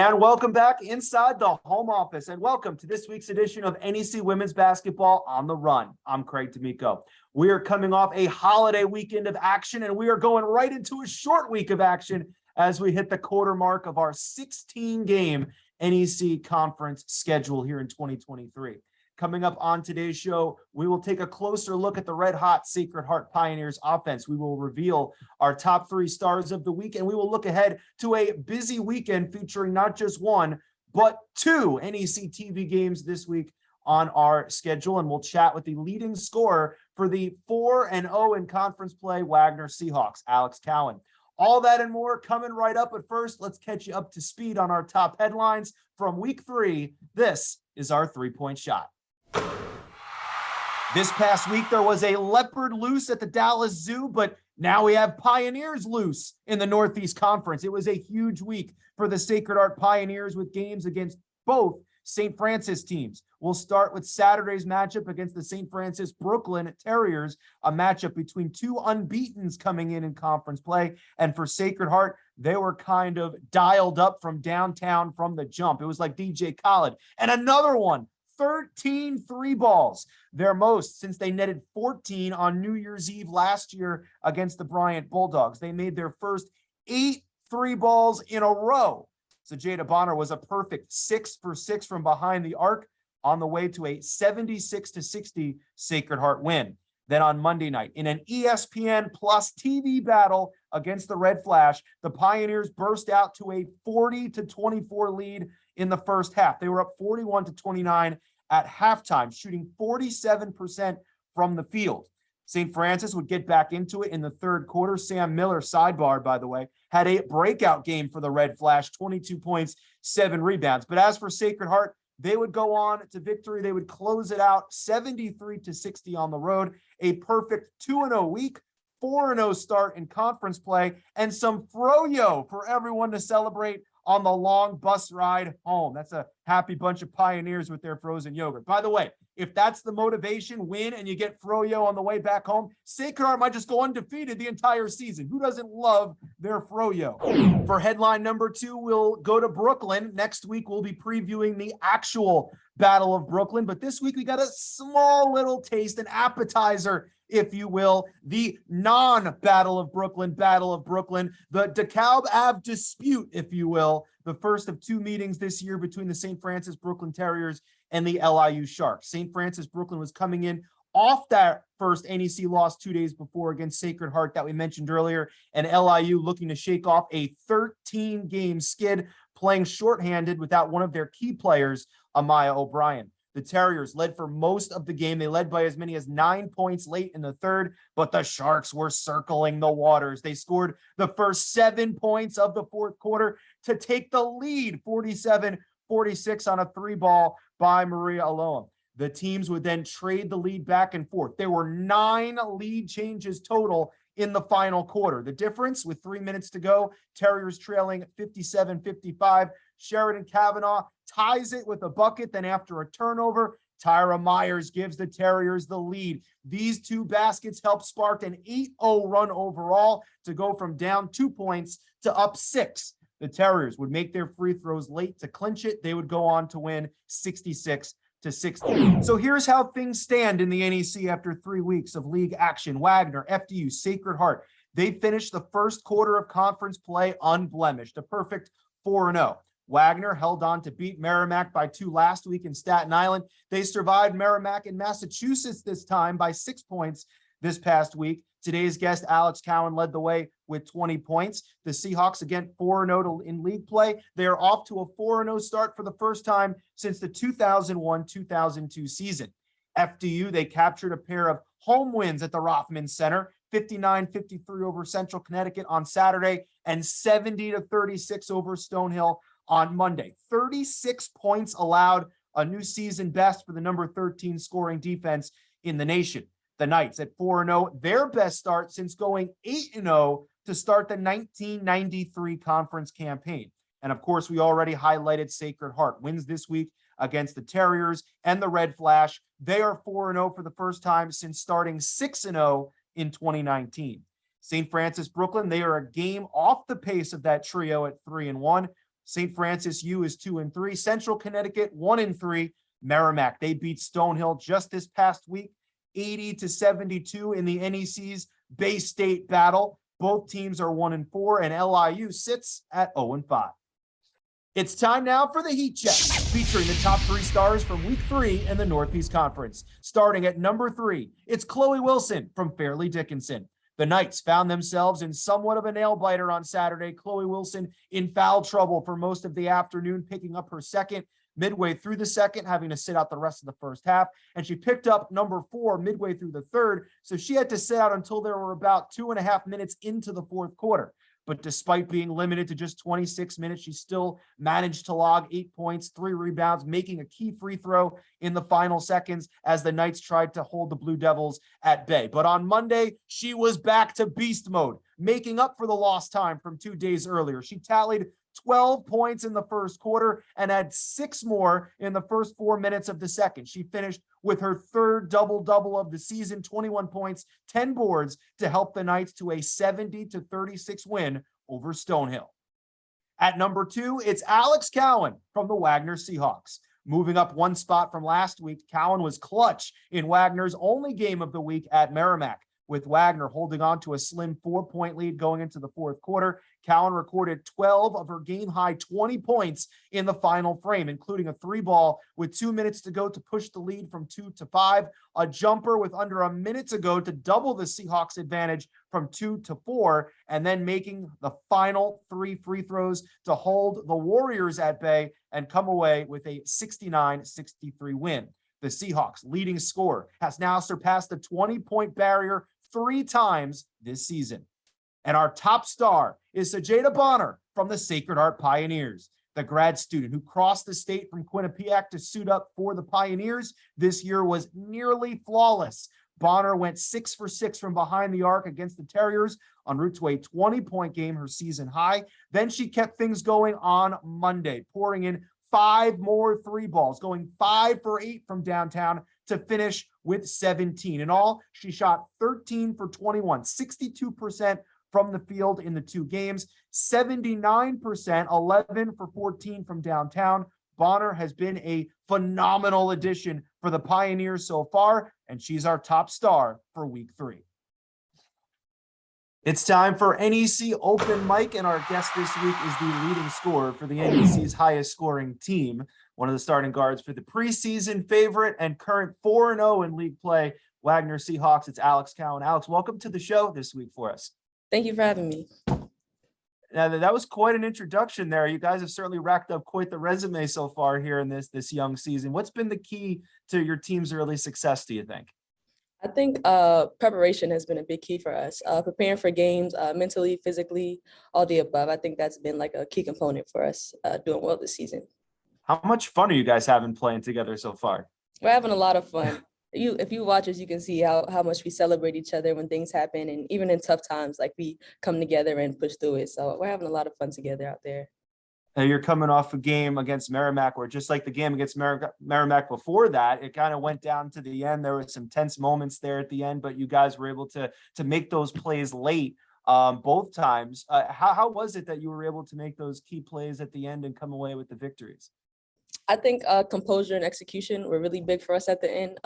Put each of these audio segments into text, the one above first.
And welcome back inside the home office, and welcome to this week's edition of NEC Women's Basketball on the Run. I'm Craig D'Amico. We are coming off a holiday weekend of action, and we are going right into a short week of action as we hit the quarter mark of our 16-game NEC conference schedule here in 2023. Coming up on today's show, we will take a closer look at the red-hot Sacred Heart Pioneers offense. We will reveal our top 3 stars of the week, and we will look ahead to a busy weekend featuring not just one, but 2 NEC TV games this week on our schedule, and we'll chat with the leading scorer for the 4-0 in conference play Wagner Seahawks, Alex Cowan. All that and more coming right up, but first, let's catch you up to speed on our top headlines from week 3. This is our 3-point shot. This past week, there was a leopard loose at the Dallas Zoo, but now we have Pioneers loose in the Northeast Conference. It was a huge week for the Sacred Heart Pioneers with games against both St. Francis teams. We'll start with Saturday's matchup against the St. Francis Brooklyn Terriers, a matchup between 2 unbeatens coming in conference play. And for Sacred Heart, they were kind of dialed up from downtown from the jump. It was like DJ Khaled. And another one. 13 3 balls, their most since they netted 14 on New Year's Eve last year against the Bryant Bulldogs. They made their first 8 3 balls in a row. So Jada Bonner was a perfect 6 for 6 from behind the arc on the way to a 76-60 Sacred Heart win. Then on Monday night, in an ESPN Plus TV battle against the Red Flash, the Pioneers burst out to a 40-24 lead in the first half. They were up 41-29 at halftime, shooting 47% from the field. St. Francis would get back into it in the third quarter. Sam Miller, sidebar, by the way, had a breakout game for the Red Flash, 22 points, 7 rebounds. But as for Sacred Heart, they would go on to victory. They would close it out 73-60 on the road. A perfect 2-0 week, 4-0 start in conference play, and some froyo for everyone to celebrate on the long bus ride home. That's a happy bunch of Pioneers with their frozen yogurt. By the way, if that's the motivation, win and you get froyo on the way back home, Sacred Heart might just go undefeated the entire season. Who doesn't love their froyo? For headline number 2, we'll go to Brooklyn. Next week, we'll be previewing the actual Battle of Brooklyn, but this week we got a small little taste, an appetizer, if you will, the non-Battle of Brooklyn, the DeKalb Ave dispute, if you will, the first of 2 meetings this year between the St. Francis Brooklyn Terriers and the LIU Sharks. St. Francis Brooklyn was coming in off that first NEC loss 2 days before against Sacred Heart that we mentioned earlier, and LIU looking to shake off a 13-game skid, playing shorthanded without one of their key players, Amaya O'Brien. The Terriers led for most of the game. They led by as many as 9 points late in the third, but the Sharks were circling the waters. They scored the first 7 points of the fourth quarter to take the lead, 47-46 on a 3-ball by Maria Aloam. The teams would then trade the lead back and forth. There were 9 lead changes total in the final quarter. The difference, with 3 minutes to go, Terriers trailing 57-55. Sheridan Kavanaugh ties it with a bucket. Then after a turnover, Tyra Myers gives the Terriers the lead. These 2 baskets helped spark an 8-0 run overall to go from down 2 points to up 6. The Terriers would make their free throws late to clinch it. They would go on to win 66-60. So here's how things stand in the NEC after 3 weeks of league action. Wagner, FDU, Sacred Heart, they finished the first quarter of conference play unblemished, a perfect 4-0. Wagner held on to beat Merrimack by 2 last week in Staten Island. They survived Merrimack in Massachusetts this time by 6 points this past week. Today's guest, Alex Cowan, led the way with 20 points. The Seahawks, again, 4-0 in league play. They are off to a 4-0 start for the first time since the 2001-2002 season. FDU, they captured a pair of home wins at the Rothman Center, 59-53 over Central Connecticut on Saturday and 70-36 over Stonehill on Monday. 36 points allowed, a new season best for the number 13 scoring defense in the nation. The Knights at 4-0, their best start since going 8-0 to start the 1993 conference campaign. And of course, we already highlighted Sacred Heart wins this week against the Terriers and the Red Flash. They are 4-0 for the first time since starting 6-0 in 2019. St. Francis Brooklyn, they are a game off the pace of that trio at 3-1. St. Francis U is 2-3. Central Connecticut 1-3. Merrimack, they beat Stonehill just this past week, 80-72 in the NEC's Bay State battle. Both teams are 1-4, and LIU sits at 0-5. It's time now for the Heat Check, featuring the top 3 stars from week 3 in the Northeast Conference. Starting at number 3, it's Chloe Wilson from Fairleigh Dickinson. The Knights found themselves in somewhat of a nail-biter on Saturday. Chloe Wilson in foul trouble for most of the afternoon, picking up her second midway through the second, having to sit out the rest of the first half. And she picked up number 4 midway through the third, so she had to sit out until there were about 2.5 minutes into the fourth quarter. But despite being limited to just 26 minutes, she still managed to log 8 points, 3 rebounds, making a key free throw in the final seconds as the Knights tried to hold the Blue Devils at bay. But on Monday, she was back to beast mode, making up for the lost time from 2 days earlier. She tallied 12 points in the first quarter and had 6 more in the first 4 minutes of the second. She finished with her third double-double of the season, 21 points, 10 boards to help the Knights to a 70-36 win over Stonehill. At number 2, it's Alex Cowan from the Wagner Seahawks. Moving up 1 spot from last week, Cowan was clutch in Wagner's only game of the week at Merrimack. With Wagner holding on to a slim 4-point lead going into the fourth quarter, Cowan recorded 12 of her game-high 20 points in the final frame, including a 3-ball with 2 minutes to go to push the lead from 2-5, a jumper with under a minute to go to double the Seahawks' advantage from 2-4, and then making the final 3 free throws to hold the Warriors at bay and come away with a 69-63 win. The Seahawks' leading scorer has now surpassed the 20-point barrier 3 times this season. And our top star is Sajeda Bonner from the Sacred Heart Pioneers. The grad student who crossed the state from Quinnipiac to suit up for the Pioneers this year was nearly flawless. Bonner went 6 for 6 from behind the arc against the Terriers, en route to a 20-point game, her season high. Then she kept things going on Monday, pouring in 5 more 3-balls, going 5 for 8 from downtown to finish with 17. In all, she shot 13 for 21, 62% from the field in the 2 games, 79%, 11 for 14 from downtown. Bonner has been a phenomenal addition for the Pioneers so far, and she's our top star for week 3. It's time for NEC Open Mic, and our guest this week is the leading scorer for the NEC's highest scoring team, one of the starting guards for the preseason favorite and current 4-0 in league play, Wagner Seahawks. It's Alex Cowan. Alex, welcome to the show this week for us. Thank you for having me. Now, that was quite an introduction there. You guys have certainly racked up quite the resume so far here in this young season. What's been the key to your team's early success, do you think? I think preparation has been a big key for us. Preparing for games, mentally, physically, all the above. I think that's been like a key component for us doing well this season. How much fun are you guys having playing together so far? We're having a lot of fun. If you watch us, you can see how much we celebrate each other when things happen, and even in tough times, like we come together and push through it. So we're having a lot of fun together out there. And you're coming off a game against Merrimack, where just like the game against Merrimack before that, it kind of went down to the end. There were some tense moments there at the end, but you guys were able to make those plays late both times. How was it that you were able to make those key plays at the end and come away with the victories? I think composure and execution were really big for us at the end,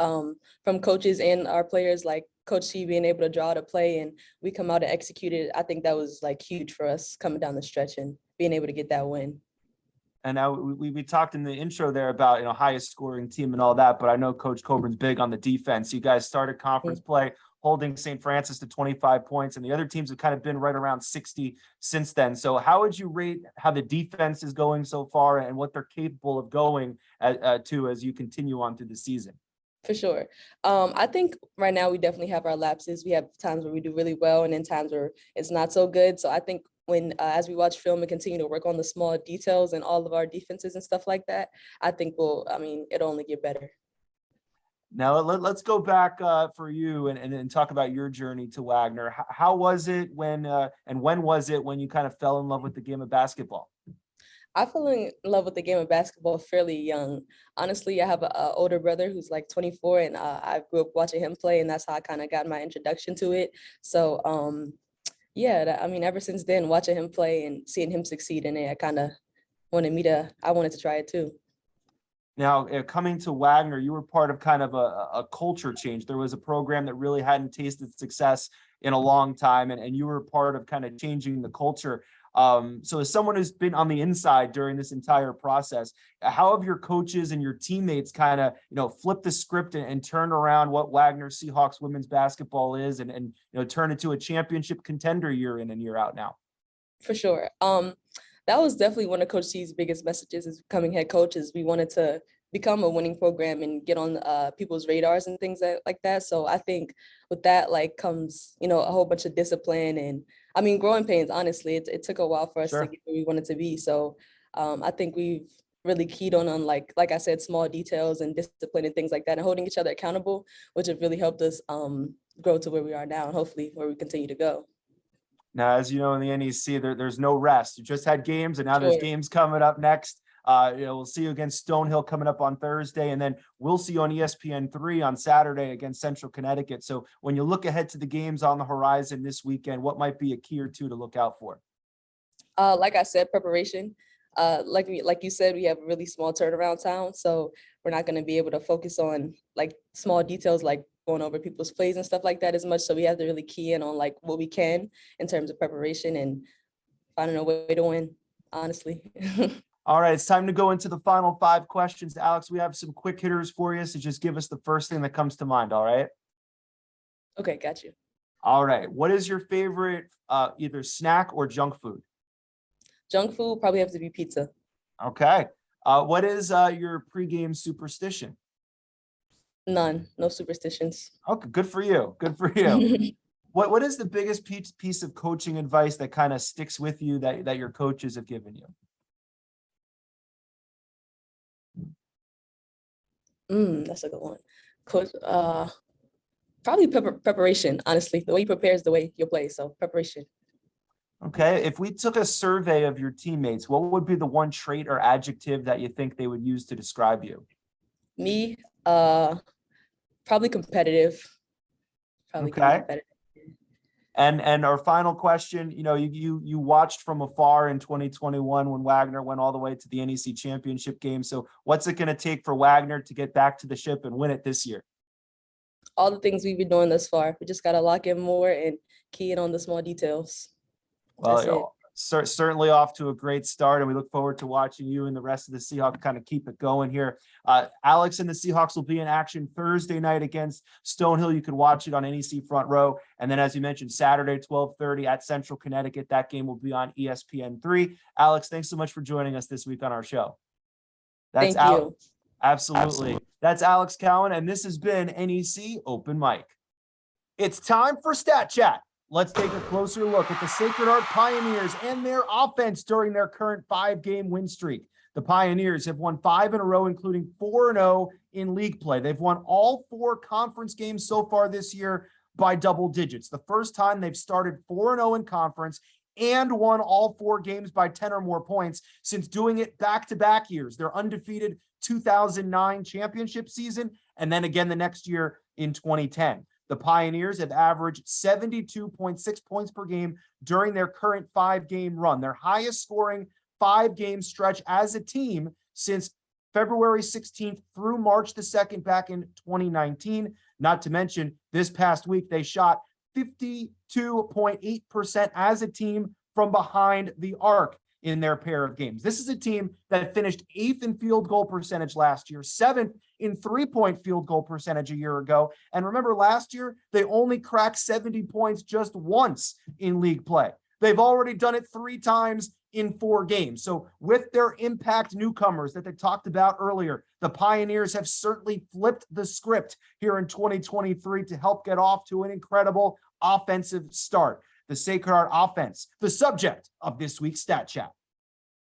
from coaches and our players, like Coach T being able to draw the play and we come out and execute it. I think that was like huge for us coming down the stretch and being able to get that win. And now we talked in the intro there about, highest scoring team and all that, but I know Coach Coburn's big on the defense. You guys started conference play holding St. Francis to 25 points, and the other teams have kind of been right around 60 since then. So how would you rate how the defense is going so far and what they're capable of going to as you continue on through the season? For sure. I think right now we definitely have our lapses. We have times where we do really well and then times where it's not so good. So I think when as we watch film and continue to work on the small details and all of our defenses and stuff like that, I think it'll only get better. Now let's go back for you and talk about your journey to Wagner. How was it when was it when you kind of fell in love with the game of basketball? I fell in love with the game of basketball fairly young. Honestly, I have an older brother who's like 24, and I grew up watching him play, and that's how I kind of got my introduction to it. So, ever since then, watching him play and seeing him succeed in it, I kind of I wanted to try it too. Now, coming to Wagner, you were part of kind of a culture change. There was a program that really hadn't tasted success in a long time, and you were part of kind of changing the culture. So as someone who's been on the inside during this entire process, how have your coaches and your teammates kind of, flipped the script and turned around what Wagner Seahawks women's basketball is and turn it to a championship contender year in and year out now? For sure. That was definitely one of Coach C's biggest messages as becoming head coaches. We wanted to become a winning program and get on people's radars and things like that. So I think with that, comes, a whole bunch of discipline and growing pains, honestly. It took a while for us to get where we wanted to be. So I think we've really keyed on like I said, small details and discipline and things like that and holding each other accountable, which have really helped us grow to where we are now and hopefully where we continue to go. Now, as you know, in the NEC, there's no rest. You just had games, and now there's games coming up next. We'll see you against Stonehill coming up on Thursday, and then we'll see you on ESPN3 on Saturday against Central Connecticut. So when you look ahead to the games on the horizon this weekend, what might be a key or two to look out for? Like I said, preparation. Like you said, we have a really small turnaround time, so we're not going to be able to focus on small details like going over people's plays and stuff like that as much. So we have to really key in on what we can in terms of preparation and finding a way to win, honestly. All right, it's time to go into the final 5 questions. Alex, we have some quick hitters for you, so just give us the first thing that comes to mind, all right? Okay, got you. All right, what is your favorite either snack or junk food? Junk food probably have to be pizza. Okay. What is your pregame superstition? None, no superstitions. Okay, good for you. Good for you. What is the biggest piece of coaching advice that kind of sticks with you that your coaches have given you? That's a good one. Coach, probably preparation, honestly. The way you prepare is the way you play, so preparation. Okay, if we took a survey of your teammates, what would be the one trait or adjective that you think they would use to describe you? Me, probably competitive. Probably competitive. And our final question, you watched from afar in 2021 when Wagner went all the way to the NEC championship game. So what's it going to take for Wagner to get back to the ship and win it this year? All the things we've been doing thus far. We just got to lock in more and key in on the small details. Well, certainly off to a great start, and we look forward to watching you and the rest of the Seahawks kind of keep it going here. Alex and the Seahawks will be in action Thursday night against Stonehill. You can watch it on NEC Front Row. And then, as you mentioned, Saturday, 12:30 at Central Connecticut. That game will be on ESPN3. Alex, thanks so much for joining us this week on our show. Thank you. Absolutely. That's Alex Cowan, and this has been NEC Open Mic. It's time for Stat Chat. Let's take a closer look at the Sacred Heart Pioneers and their offense during their current 5-game win streak. The Pioneers have won 5 in a row, including 4-0 in league play. They've won all 4 conference games so far this year by double digits. The first time they've started 4-0 in conference and won all 4 games by 10 or more points since doing it back-to-back years. Their undefeated 2009 championship season, and then again the next year in 2010. The Pioneers have averaged 72.6 points per game during their current 5-game run, their highest scoring 5-game stretch as a team since February 16th through March the 2nd back in 2019. Not to mention, this past week, they shot 52.8% as a team from behind the arc in their pair of games. This is a team that finished 8th in field goal percentage last year, 7th in 3-point field goal percentage a year ago. And remember, last year, they only cracked 70 points just once in league play. They've already done it 3 times in 4 games. So with their impact newcomers that they talked about earlier, the Pioneers have certainly flipped the script here in 2023 to help get off to an incredible offensive start. The Sacred Heart offense, the subject of this week's Stat Chat.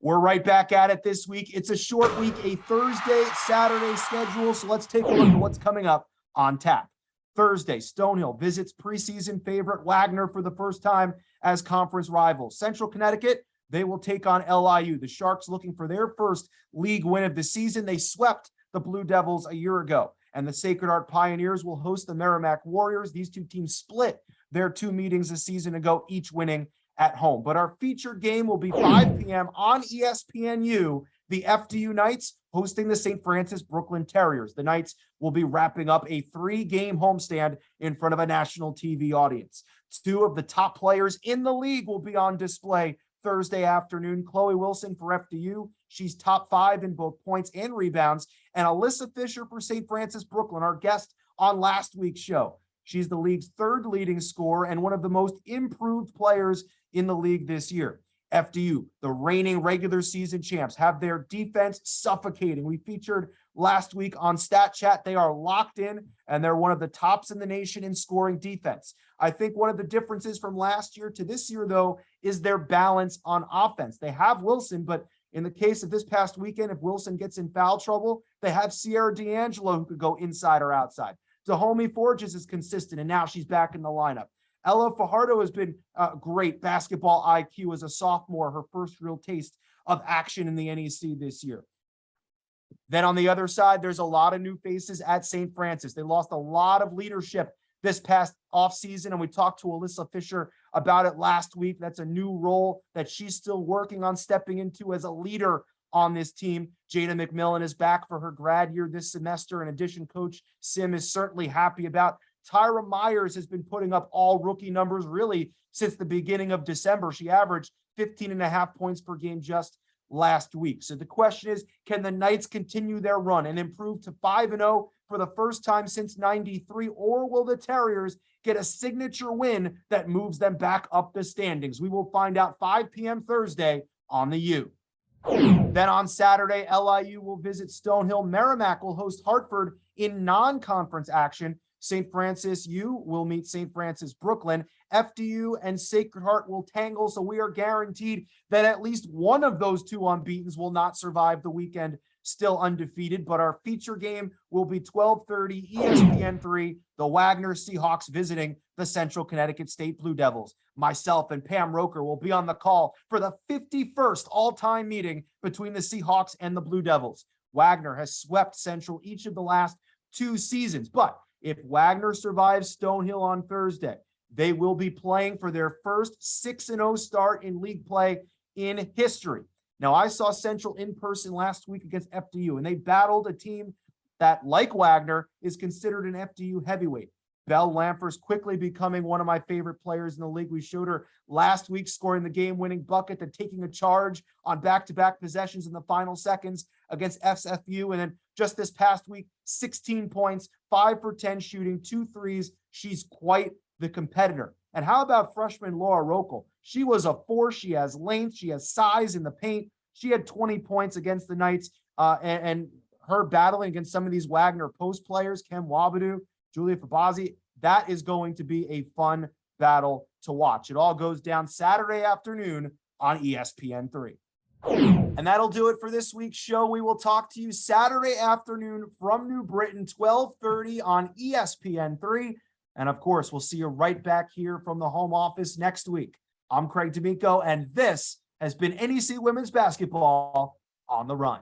We're right back at it this week. It's a short week, a Thursday, Saturday schedule. So let's take a look at what's coming up on tap. Thursday, Stonehill visits preseason favorite Wagner for the first time as conference rivals. Central Connecticut, they will take on LIU. The Sharks looking for their first league win of the season. They swept the Blue Devils a year ago. And the Sacred Heart Pioneers will host the Merrimack Warriors. These 2 teams split their 2 meetings a season ago, each winning at home. But our featured game will be 5 p.m. on ESPNU. The FDU Knights hosting the St. Francis Brooklyn Terriers. The Knights will be wrapping up a 3-game homestand in front of a national TV audience. 2 of the top players in the league will be on display Thursday afternoon. Chloe Wilson for FDU. She's top 5 in both points and rebounds. And Alyssa Fisher for St. Francis Brooklyn, our guest on last week's show. She's the league's 3rd leading scorer and one of the most improved players in the league this year. FDU, the reigning regular season champs, have their defense suffocating. We featured last week on Stat Chat. They are locked in, and they're one of the tops in the nation in scoring defense. I think one of the differences from last year to this year, though, is their balance on offense. They have Wilson, but in the case of this past weekend, if Wilson gets in foul trouble, they have Sierra D'Angelo who could go inside or outside. Dahomey Forges is consistent, and now she's back in the lineup. Ella Fajardo has been great basketball IQ as a sophomore, her first real taste of action in the NEC this year. Then on the other side, there's a lot of new faces at St. Francis. They lost a lot of leadership this past offseason, and we talked to Alyssa Fisher about it last week. That's a new role that she's still working on stepping into as a leader on this team. Jada McMillan is back for her grad year this semester. In addition, Coach Sim is certainly happy about. Tyra Myers has been putting up all rookie numbers really since the beginning of December. She averaged 15.5 points per game just last week. So the question is, can the Knights continue their run and improve to 5-0 for the first time since 93, or will the Terriers get a signature win that moves them back up the standings? We will find out 5 p.m. Thursday on the U. Then on Saturday, LIU will visit Stonehill. Merrimack will host Hartford in non-conference action. St. Francis U will meet St. Francis Brooklyn. FDU and Sacred Heart will tangle, so we are guaranteed that at least one of those 2 unbeatens will not survive the weekend still undefeated. But our feature game will be 12:30 ESPN3, the Wagner Seahawks visiting the Central Connecticut State Blue Devils. Myself and Pam Roker will be on the call for the 51st all-time meeting between the Seahawks and the Blue Devils. Wagner has swept Central each of the last 2 seasons, but if Wagner survives Stonehill on Thursday, they will be playing for their first 6-0 start in league play in history. Now, I saw Central in person last week against FDU, and they battled a team that, like Wagner, is considered an FDU heavyweight. Belle Lamfer's quickly becoming one of my favorite players in the league. We showed her last week scoring the game-winning bucket, then taking a charge on back-to-back possessions in the final seconds against SFU. And then just this past week, 16 points, 5 for 10 shooting, 2 threes. She's quite the competitor. And how about freshman Laura Rokel? She was a force. She has length. She has size in the paint. She had 20 points against the Knights, and her battling against some of these Wagner post players, Kem Wabadu, Julia Fabazi, that is going to be a fun battle to watch. It all goes down Saturday afternoon on ESPN3. And that'll do it for this week's show. We will talk to you Saturday afternoon from New Britain, 12:30 on ESPN3. And of course, we'll see you right back here from the home office next week. I'm Craig D'Amico, and this has been NEC Women's Basketball on the Run.